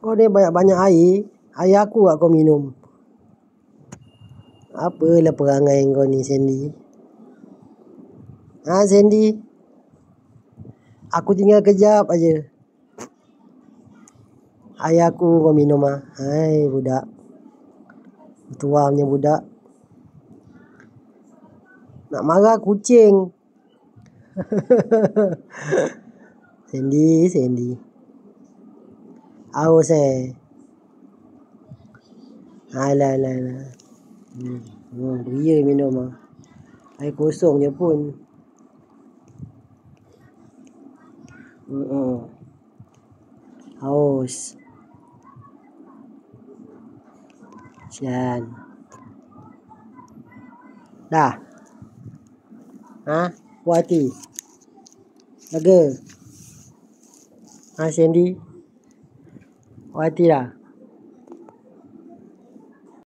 Kau ni banyak-banyak air. Air aku kau minum. Apalah perangai kau ni, Sandy. Sandy? Aku tinggal kejap aja. Air aku kau minum Hai budak. Tua punya budak. Nak marah kucing. Sandy. Aus Alah. Beria minum air kosong je pun. Haus. Sian. Dah. Puas hati. Lega. Sandy. Puas hati dah.